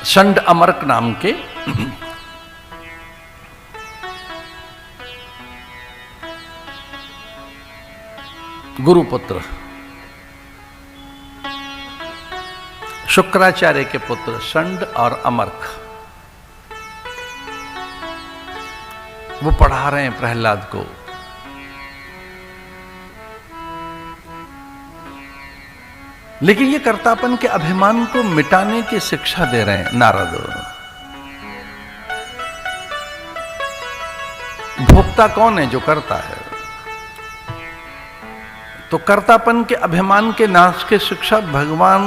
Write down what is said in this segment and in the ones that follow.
षंड अमर्क नाम के गुरुपुत्र, शुक्राचार्य के पुत्र षंड और अमर्क, वो पढ़ा रहे हैं प्रहलाद को। लेकिन ये कर्तापन के अभिमान को मिटाने की शिक्षा दे रहे हैं नारद। भोक्ता कौन है? जो करता है। तो कर्तापन के अभिमान के नाश की शिक्षा भगवान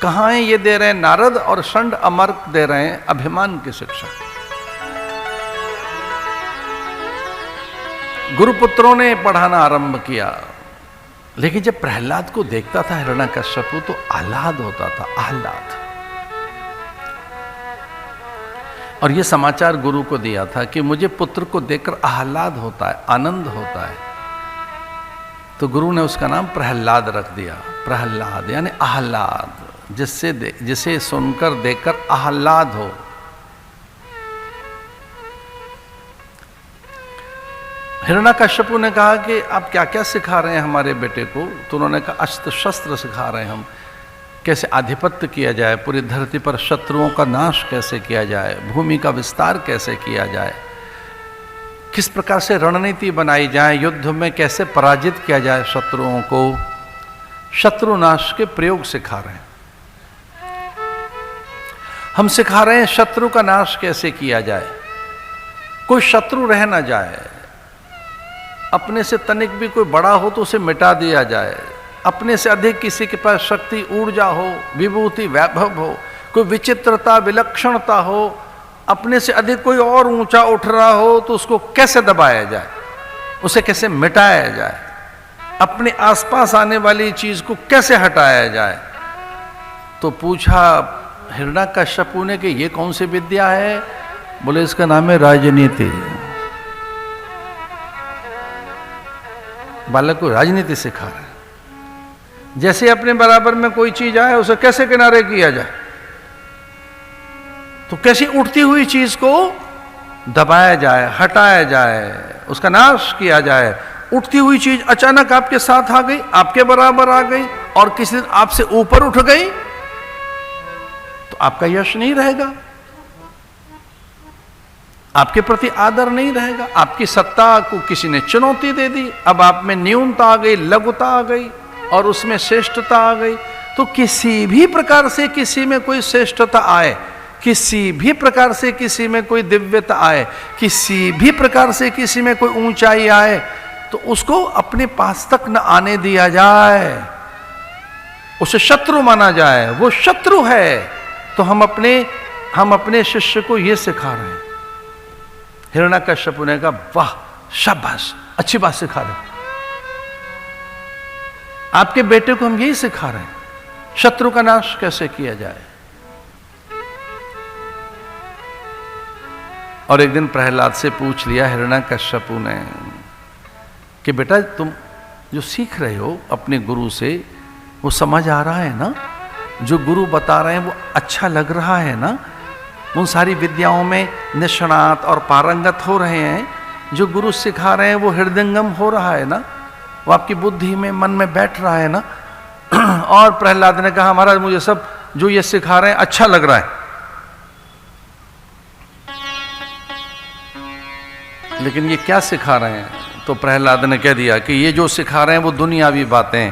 कहां है? ये दे रहे हैं नारद, और षंड अमर्क दे रहे हैं अभिमान की शिक्षा। गुरुपुत्रों ने पढ़ाना आरंभ किया, लेकिन जब प्रहलाद को देखता था हिरण्यकश्यप तो आह्लाद होता था, आह्लाद। और यह समाचार गुरु को दिया था कि मुझे पुत्र को देखकर आह्लाद होता है, आनंद होता है। तो गुरु ने उसका नाम प्रहलाद रख दिया। प्रहलाद यानी आह्लाद, जिसे सुनकर देखकर आह्लाद हो। हिरण्यकश्यपु ने कहा कि आप क्या क्या सिखा रहे हैं हमारे बेटे को? तो उन्होंने कहा अस्त्र शस्त्र सिखा रहे हैं हम, कैसे आधिपत्य किया जाए, पूरी धरती पर शत्रुओं का नाश कैसे किया जाए, भूमि का विस्तार कैसे किया जाए, किस प्रकार से रणनीति बनाई जाए, युद्ध में कैसे पराजित किया जाए शत्रुओं को। शत्रुनाश के प्रयोग सिखा रहे हैं हम, सिखा रहे हैं शत्रु का नाश कैसे किया जाए, कोई शत्रु रह ना जाए, अपने से तनिक भी कोई बड़ा हो तो उसे मिटा दिया जाए, अपने से अधिक किसी के पास शक्ति, ऊर्जा हो, विभूति, वैभव हो, कोई विचित्रता, विलक्षणता हो, अपने से अधिक कोई और ऊंचा उठ रहा हो तो उसको कैसे दबाया जाए, उसे कैसे मिटाया जाए, अपने आसपास आने वाली चीज को कैसे हटाया जाए। तो पूछा हिरण्यकश्यपु ने कि ये कौन सी विद्या है? बोले इसका नाम है राजनीति। बालक को राजनीति सिखा रहा है, जैसे अपने बराबर में कोई चीज आए उसे कैसे किनारे किया जाए, तो कैसी उठती हुई चीज को दबाया जाए, हटाया जाए, उसका नाश किया जाए। उठती हुई चीज अचानक आपके साथ आ गई, आपके बराबर आ गई, और किसी दिन आपसे ऊपर उठ गई, तो आपका यश नहीं रहेगा, आपके प्रति आदर नहीं रहेगा, आपकी सत्ता को किसी ने चुनौती दे दी, अब आप में न्यूनता आ गई, लघुता आ गई और उसमें श्रेष्ठता आ गई। तो किसी भी प्रकार से किसी में कोई श्रेष्ठता आए, किसी भी प्रकार से किसी में कोई दिव्यता आए, किसी भी प्रकार से किसी में कोई ऊंचाई आए, तो उसको अपने पास तक न आने दिया जाए, उसे शत्रु माना जाए। वो शत्रु है। तो हम अपने शिष्य को यह सिखा रहे हैं। हिरण्यकश्यपु ने कहा वाह, शाबाश, अच्छी बात सिखा रहे हैं, आपके बेटे को हम यही सिखा रहे हैं, शत्रु का नाश कैसे किया जाए। और एक दिन प्रहलाद से पूछ लिया हिरण्यकश्यपु ने कि बेटा तुम जो सीख रहे हो अपने गुरु से, वो समझ आ रहा है ना? जो गुरु बता रहे हैं वो अच्छा लग रहा है ना? उन सारी विद्याओं में निष्णात और पारंगत हो रहे हैं? जो गुरु सिखा रहे हैं वो हृदयंगम हो रहा है ना? वो आपकी बुद्धि में, मन में बैठ रहा है ना? और प्रहलाद ने कहा महाराज मुझे सब जो ये सिखा रहे हैं अच्छा लग रहा है, लेकिन ये क्या सिखा रहे हैं? तो प्रहलाद ने कह दिया कि ये जो सिखा रहे हैं वो दुनियावी बातें,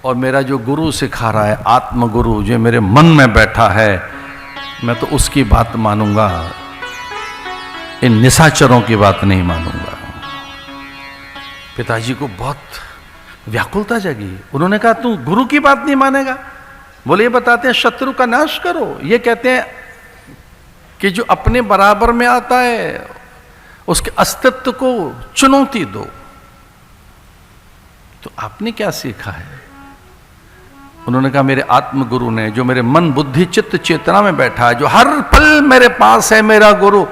और मेरा जो गुरु सिखा रहा है, आत्मगुरु जो मेरे मन में बैठा है, मैं तो उसकी बात मानूंगा, इन निशाचरों की बात नहीं मानूंगा। पिताजी को बहुत व्याकुलता जगी। उन्होंने कहा तू गुरु की बात नहीं मानेगा? बोले ये बताते हैं शत्रु का नाश करो, ये कहते हैं कि जो अपने बराबर में आता है उसके अस्तित्व को चुनौती दो। तो आपने क्या सीखा है? उन्होंने कहा मेरे आत्मगुरु ने, जो मेरे मन बुद्धि चित्त चेतना में बैठा है, जो हर पल मेरे पास है, मेरा गुरु,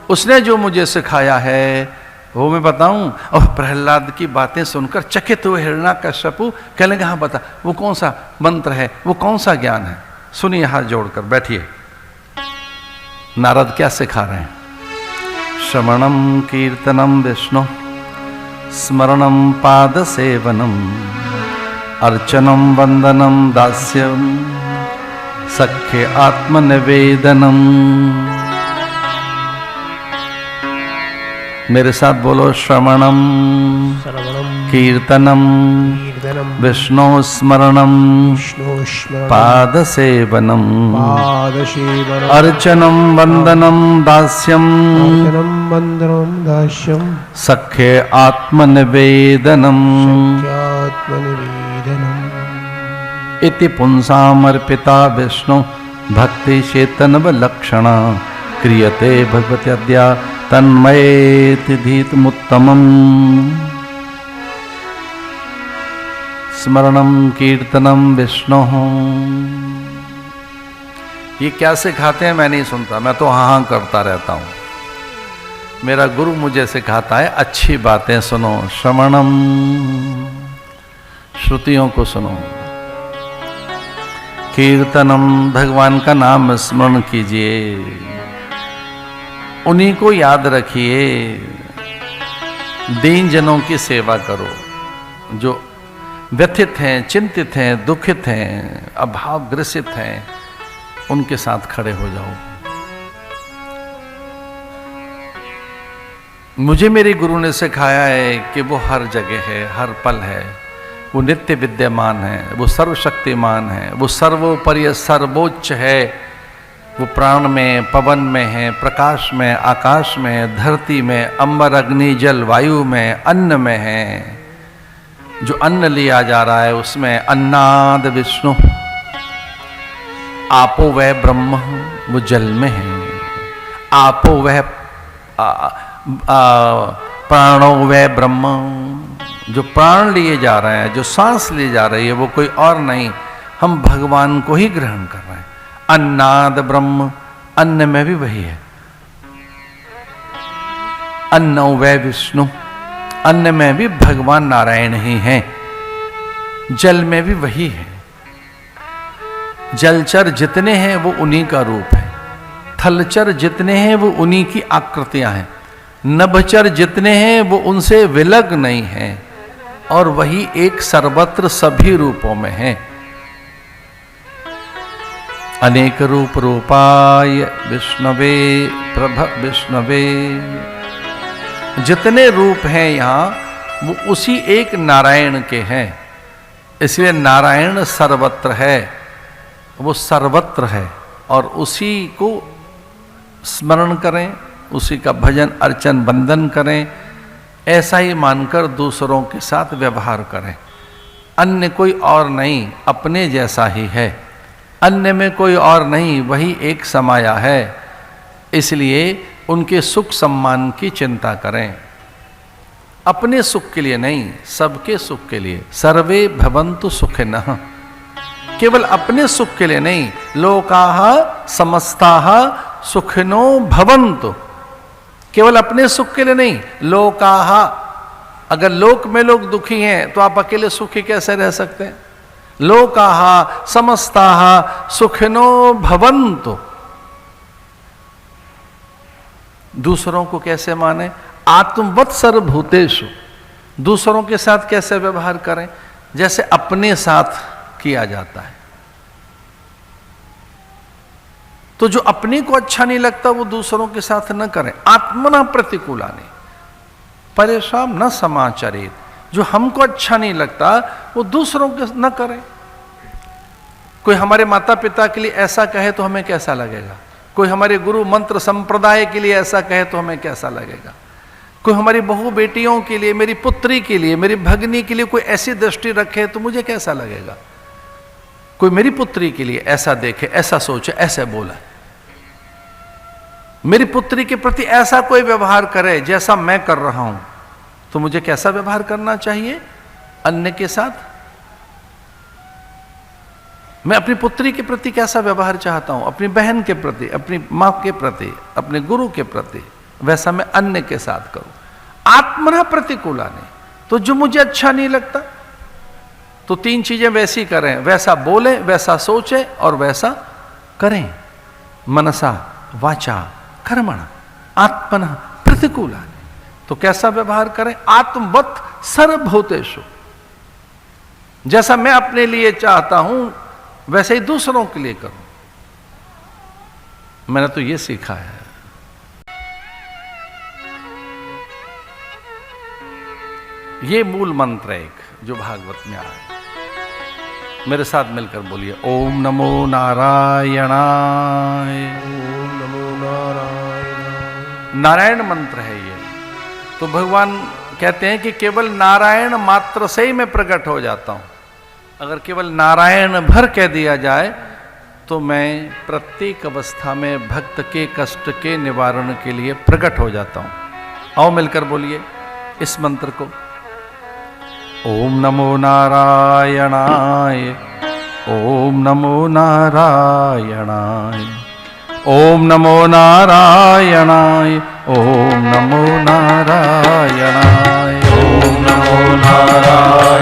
उसने जो मुझे सिखाया है वो मैं बताऊं। और प्रहलाद की बातें सुनकर चकित हुए हिरण्यकश्यपु कहने लगे हाँ बता, वो कौन सा मंत्र है, वो कौन सा ज्ञान है? सुनिए हाथ जोड़कर, बैठिए। नारद क्या सिखा रहे हैं? श्रवणम कीर्तनम विष्णु, स्मरणम पाद सेवनम, अर्चनम वंदनम दास्यम, सख्य आत्मनिवेदनम। मेरे साथ बोलो, श्रवणम कीर्तनम विष्णु स्मरणम पाद सेवनम, अर्चनम वंदनम दास्यम, सख्य आत्मनिवेदनम। इति पुंसामर्पिता विष्णु भक्ति चेतनव लक्षणा, क्रियते भगवत्यद्या तन्मयेति धीतमुत्तमम्। स्मरणम कीर्तनम विष्णु। ये क्या सिखाते हैं मैं नहीं सुनता, मैं तो हाँ हाँ करता रहता हूँ। मेरा गुरु मुझे सिखाता है अच्छी बातें सुनो, श्रवणम, श्रुतियों को सुनो, कीर्तनम, भगवान का नाम स्मरण कीजिए, उन्हीं को याद रखिए, दीन जनों की सेवा करो, जो व्यथित हैं, चिंतित हैं, दुखित हैं, अभावग्रसित हैं, उनके साथ खड़े हो जाओ। मुझे मेरे गुरु ने सिखाया है कि वो हर जगह है, हर पल है, वो नित्य विद्यमान है, वो सर्वशक्तिमान है, वो सर्वोपरि सर्वोच्च है, वो प्राण में, पवन में है, प्रकाश में, आकाश में, धरती में, अंबर, अग्नि, जल, वायु में, अन्न में है। जो अन्न लिया जा रहा है उसमें अन्नाद विष्णु, आपो वह ब्रह्म, वो जल में है, आपो वह प्राणो वह ब्रह्म, जो प्राण लिए जा रहे हैं, जो सांस ली जा रही है, वो कोई और नहीं, हम भगवान को ही ग्रहण कर रहे हैं। अन्नाद ब्रह्म, अन्न में भी वही है, अन्नो वै विष्णु, अन्न में भी भगवान नारायण ही हैं, जल में भी वही है। जलचर जितने हैं वो उन्हीं का रूप है, थलचर जितने हैं वो उन्हीं की आकृतियां हैं, नभचर जितने हैं वो उनसे विलग नहीं हैं, और वही एक सर्वत्र सभी रूपों में है। अनेक रूप रूपाय विष्णवे प्रभ विष्णवे, जितने रूप हैं यहाँ वो उसी एक नारायण के हैं, इसलिए नारायण सर्वत्र है, वो सर्वत्र है, और उसी को स्मरण करें, उसी का भजन अर्चन वंदन करें, ऐसा ही मानकर दूसरों के साथ व्यवहार करें। अन्य कोई और नहीं, अपने जैसा ही है, अन्य में कोई और नहीं, वही एक समाया है, इसलिए उनके सुख सम्मान की चिंता करें, अपने सुख के लिए नहीं, सबके सुख के लिए। सर्वे भवन्तु सुखिनः, केवल अपने सुख के लिए नहीं, लोकाः समस्ताः सुखिनो भवन्तु, केवल अपने सुख के लिए नहीं, लोकाः, अगर लोक में लोग दुखी हैं तो आप अकेले सुखी कैसे रह सकते हैं? लोकाः समस्ताः सुखिनो भवन्तु, दूसरों को कैसे माने? आत्मवत् सर्वभूतेषु, दूसरों के साथ कैसे व्यवहार करें? जैसे अपने साथ किया जाता है। तो जो अपने को अच्छा नहीं लगता वो दूसरों के साथ न करें। आत्मना प्रतिकूलानि परेशान न समाचरित, जो हमको अच्छा नहीं लगता वो दूसरों के न करें। कोई हमारे माता पिता के लिए ऐसा कहे तो हमें कैसा लगेगा? कोई हमारे गुरु मंत्र संप्रदाय के लिए ऐसा कहे तो हमें कैसा लगेगा? कोई हमारी बहू बेटियों के लिए, मेरी पुत्री के लिए, मेरी भगनी के लिए कोई ऐसी दृष्टि रखे तो मुझे कैसा लगेगा? कोई मेरी पुत्री के लिए ऐसा देखे, ऐसा सोचे, ऐसे बोले, मेरी पुत्री के प्रति ऐसा कोई व्यवहार करे जैसा मैं कर रहा हूं, तो मुझे कैसा व्यवहार करना चाहिए अन्य के साथ? मैं अपनी पुत्री के प्रति कैसा व्यवहार चाहता हूं, अपनी बहन के प्रति, अपनी मां के प्रति, अपने गुरु के प्रति, वैसा मैं अन्य के साथ करूं। आत्मना प्रतिकूलानि, तो जो मुझे अच्छा नहीं लगता तो तीन चीजें वैसी करें, वैसा बोलें, वैसा सोचें और वैसा करें। मनसा वाचा कर्मणा आत्मनः प्रतिकूलानि। तो कैसा व्यवहार करें? आत्मवत् सर्वभूतेषु। जैसा मैं अपने लिए चाहता हूं वैसे ही दूसरों के लिए करूं। मैंने तो ये सीखा है। ये मूल मंत्र है एक जो भागवत में आया। मेरे साथ मिलकर बोलिए, ओम नमो नारायणाय। ओम नमो नारायण। नारायण मंत्र है ये। तो भगवान कहते हैं कि केवल नारायण मात्र से ही मैं प्रकट हो जाता हूं। अगर केवल नारायण भर कह दिया जाए तो मैं प्रत्येक अवस्था में भक्त के कष्ट के निवारण के लिए प्रकट हो जाता हूं। आओ मिलकर बोलिए इस मंत्र को, ओम नमो नारायणाय। ओम नमो नारायणाय। ओम नमो नारायणाय। ओम नमो नारायणाय। ओम नमो नारायण।